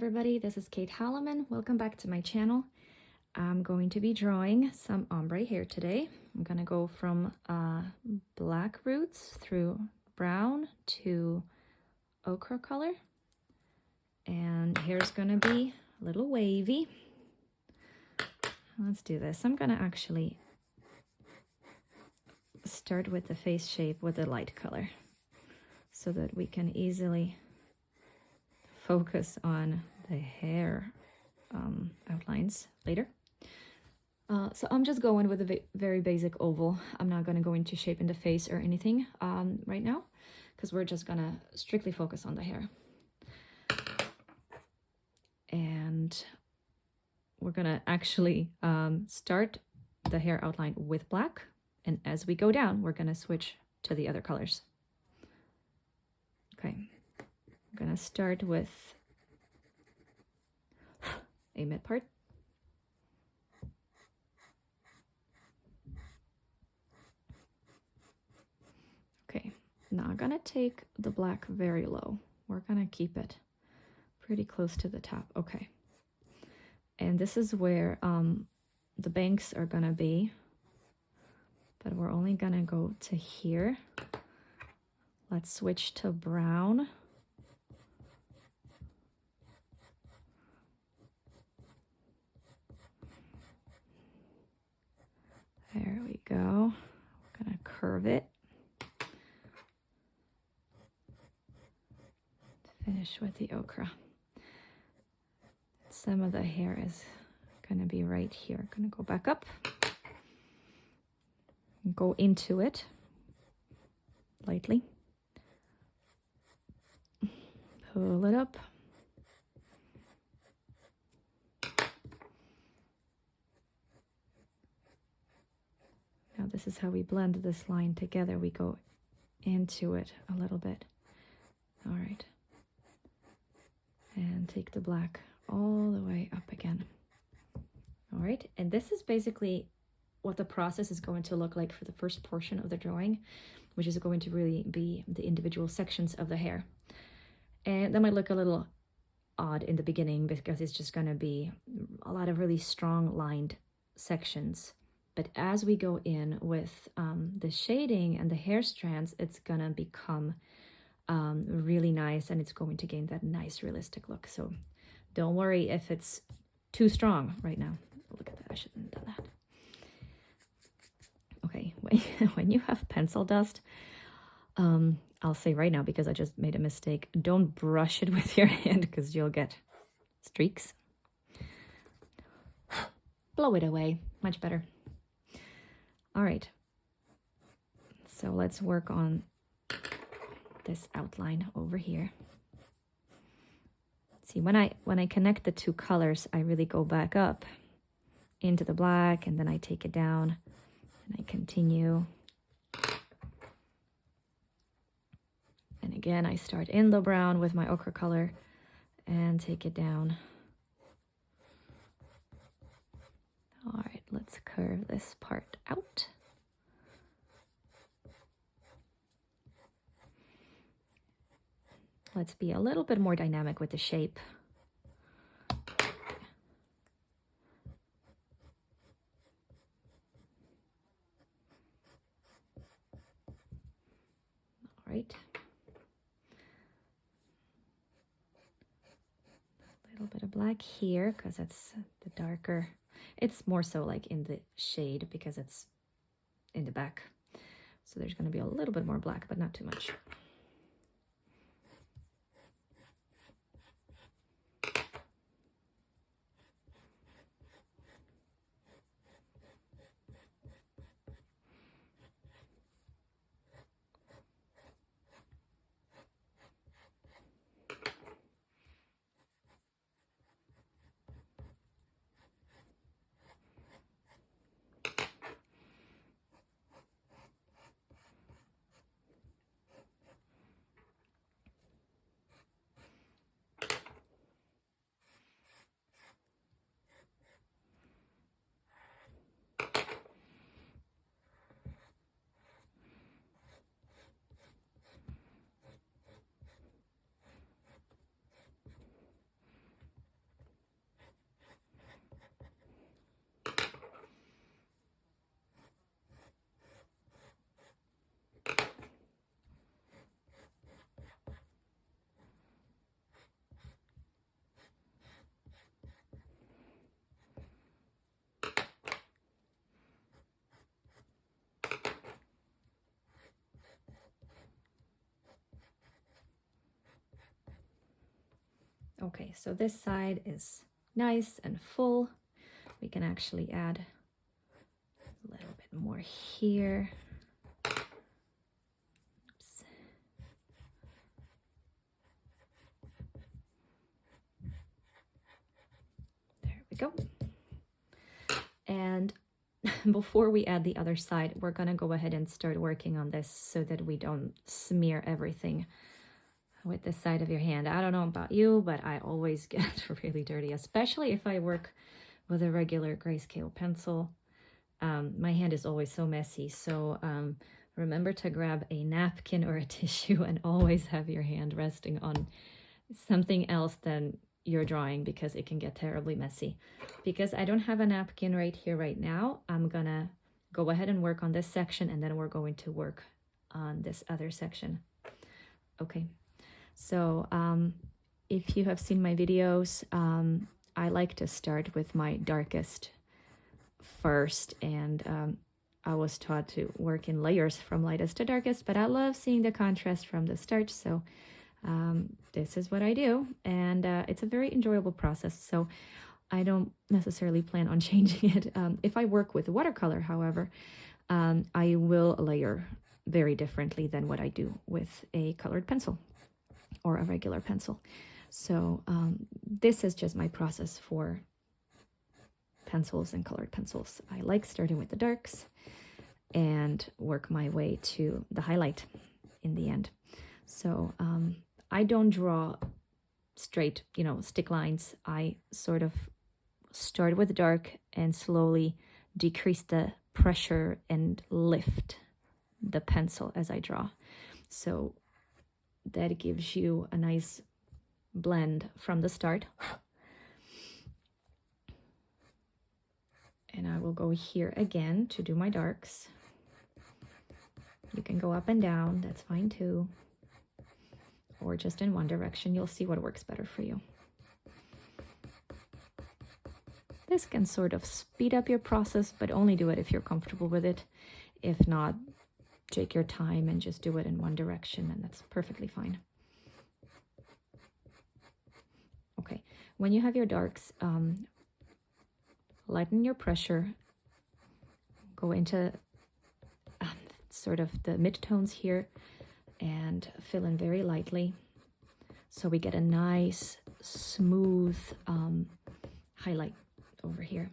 everybody, this is Kate Holloman. Welcome back to my channel. I'm going to be drawing some ombre hair today. I'm gonna go from black roots through brown to ochre color. And hair's gonna be a little wavy. Let's do this. I'm gonna actually start with the face shape with the light color so that we can easily focus on the hair outlines later. So I'm just going with a very basic oval. I'm not going to go into shape in the face or anything right now, because we're just going to strictly focus on the hair. And we're going to actually start the hair outline with black. And as we go down, we're going to switch to the other colors. Okay. I'm going to start with a mid part. Okay, now I'm going to take the black very low. We're going to keep it pretty close to the top. Okay. And this is where the banks are going to be, but we're only going to go to here. Let's switch to brown. There we go. We're gonna curve it. Finish with the ochre. Some of the hair is gonna be right here. Gonna go back up. Go into it lightly. Pull it up. Now this is how we blend this line together. We go into it a little bit. All right. And take the black all the way up again. All right. And this is basically what the process is going to look like for the first portion of the drawing, which is going to really be the individual sections of the hair. And that might look a little odd in the beginning because it's just going to be a lot of really strong lined sections. But as we go in with the shading and the hair strands, it's gonna become really nice, and it's going to gain that nice realistic look. So don't worry if it's too strong right now. Look at that, I shouldn't have done that. Okay, when you have pencil dust, I'll say right now, because I just made a mistake, don't brush it with your hand because you'll get streaks. Blow it away, much better. All right, so let's work on this outline over here. See, when I connect the two colors, I really go back up into the black, and then I take it down, and I continue. And again, I start in the brown with my ochre color and take it down. All right, let's curve this part out. Let's be a little bit more dynamic with the shape. All right. A little bit of black here because it's the darker. It's more so like in the shade because it's in the back. So there's going to be a little bit more black, but not too much. Okay, so this side is nice and full. We can actually add a little bit more here. Oops. There we go. And before we add the other side, we're gonna go ahead and start working on this so that we don't smear everything with the side of your hand. I don't know about you, but I always get really dirty, especially if I work with a regular grayscale pencil. My hand is always so messy, so remember to grab a napkin or a tissue and always have your hand resting on something else than your drawing, because it can get terribly messy. Because I don't have a napkin right here right now, I'm gonna go ahead and work on this section, and then we're going to work on this other section. Okay, so if you have seen my videos, I like to start with my darkest first, and I was taught to work in layers from lightest to darkest, but I love seeing the contrast from the start, so this is what I do, and it's a very enjoyable process, so I don't necessarily plan on changing it. If I work with watercolor, however, I will layer very differently than what I do with a colored pencil or a regular pencil. So this is just my process for pencils and colored pencils. I like starting with the darks and work my way to the highlight in the end. So I don't draw straight, you know, stick lines. I sort of start with dark and slowly decrease the pressure and lift the pencil as I draw. So that gives you a nice blend from the start. And I will go here again to do my darks. You can go up and down, that's fine too. Or just in one direction, you'll see what works better for you. This can sort of speed up your process, but only do it if you're comfortable with it. If not, take your time and just do it in one direction, and that's perfectly fine. Okay, when you have your darks, lighten your pressure, go into sort of the mid-tones here, and fill in very lightly so we get a nice smooth highlight over here.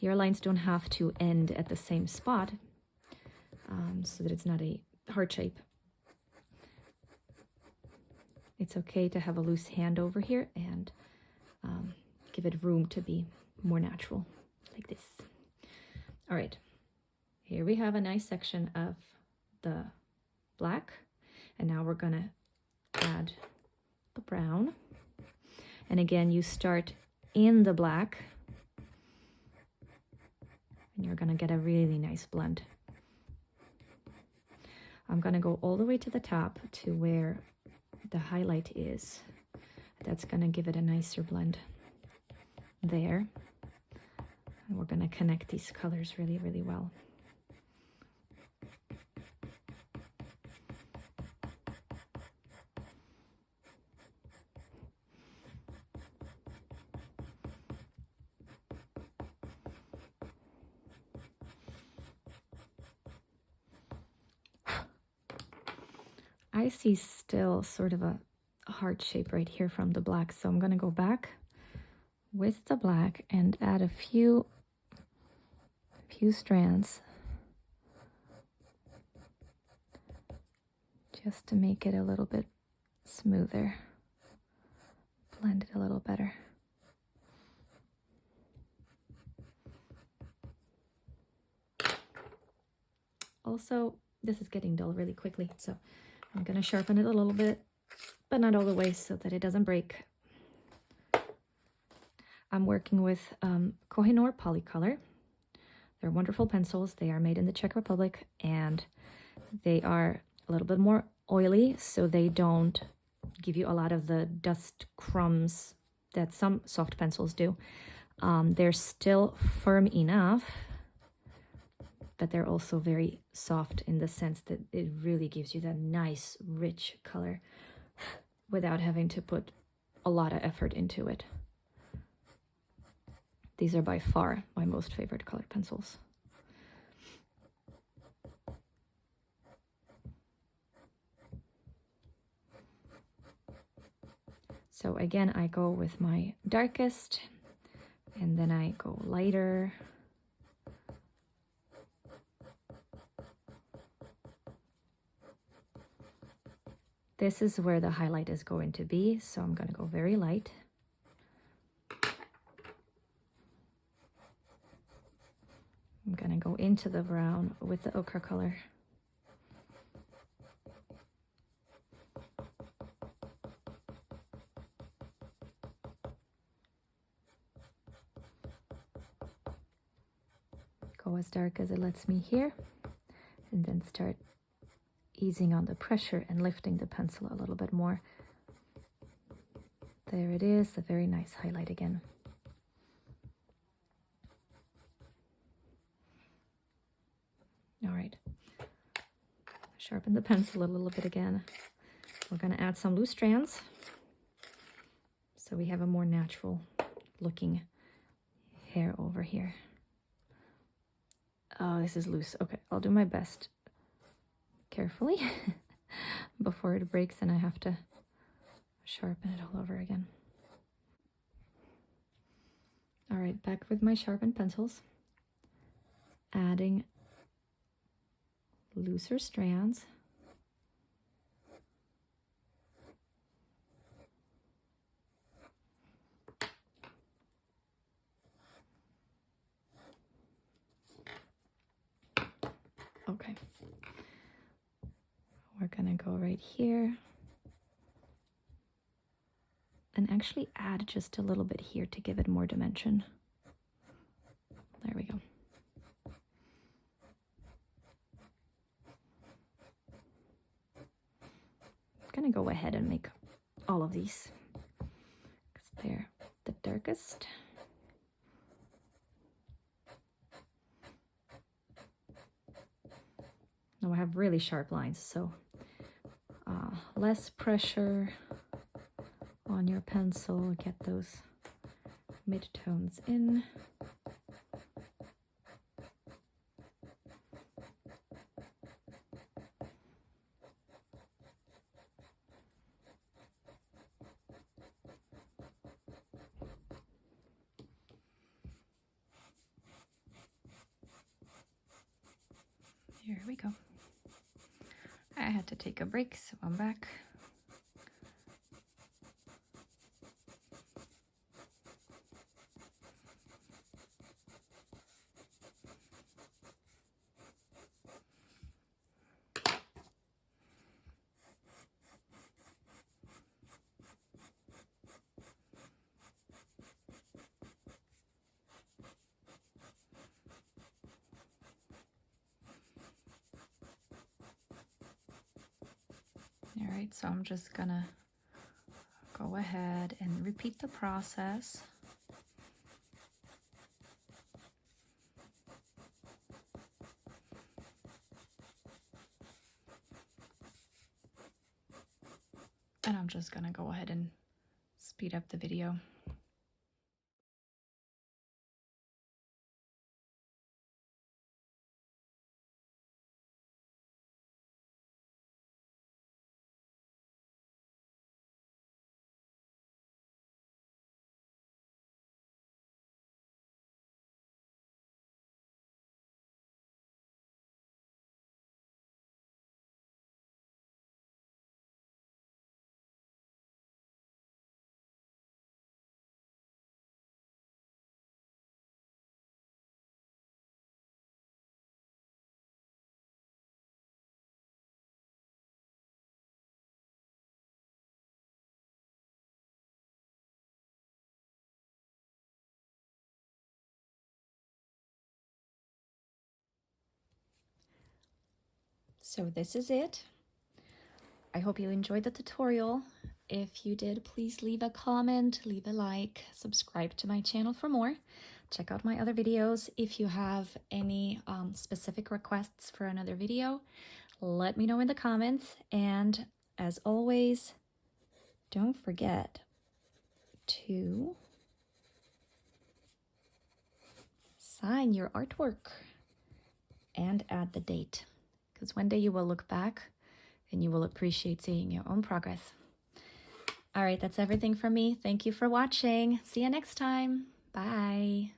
Your lines don't have to end at the same spot so that it's not a heart shape. It's okay to have a loose hand over here and give it room to be more natural, like this. All right. Here we have a nice section of the black, and now we're gonna add the brown. And again, you start in the black, and you're gonna get a really nice blend. I'm gonna go all the way to the top to where the highlight is. That's gonna give it a nicer blend there. And we're gonna connect these colors really, really well. I see still sort of a heart shape right here from the black, so I'm gonna go back with the black and add a few strands just to make it a little bit smoother, blend it a little better. Also, this is getting dull really quickly, so I'm gonna sharpen it a little bit, but not all the way so that it doesn't break. I'm working with Kohinoor Polycolor. They're wonderful pencils. They are made in the Czech Republic, and they are a little bit more oily, so they don't give you a lot of the dust crumbs that some soft pencils do. They're still firm enough, but they're also very soft in the sense that it really gives you that nice, rich color without having to put a lot of effort into it. These are by far my most favorite colored pencils. So again, I go with my darkest, and then I go lighter. This is where the highlight is going to be, so I'm going to go very light. I'm going to go into the brown with the ochre color. Go as dark as it lets me here, and then start easing on the pressure and lifting the pencil a little bit more. There it is, a very nice highlight again. All right, sharpen the pencil a little bit again. We're going to add some loose strands so we have a more natural looking hair over here. Oh, this is loose. Okay, I'll do my best carefully before it breaks and I have to sharpen it all over again. All right, back with my sharpened pencils, adding looser strands. Okay, we're gonna go right here and actually add just a little bit here to give it more dimension. There we go. I'm gonna go ahead and make all of these because they're the darkest. Now I have really sharp lines, so less pressure on your pencil, get those mid-tones in. Here we go. I had to take a break, so I'm back. All right, so I'm just gonna go ahead and repeat the process. And I'm just gonna go ahead and speed up the video. So this is it. I hope you enjoyed the tutorial. If you did, please leave a comment, leave a like, subscribe to my channel for more. Check out my other videos. If you have any specific requests for another video, let me know in the comments. And as always, don't forget to sign your artwork and add the date, because one day you will look back and you will appreciate seeing your own progress. All right, that's everything from me. Thank you for watching. See you next time. Bye.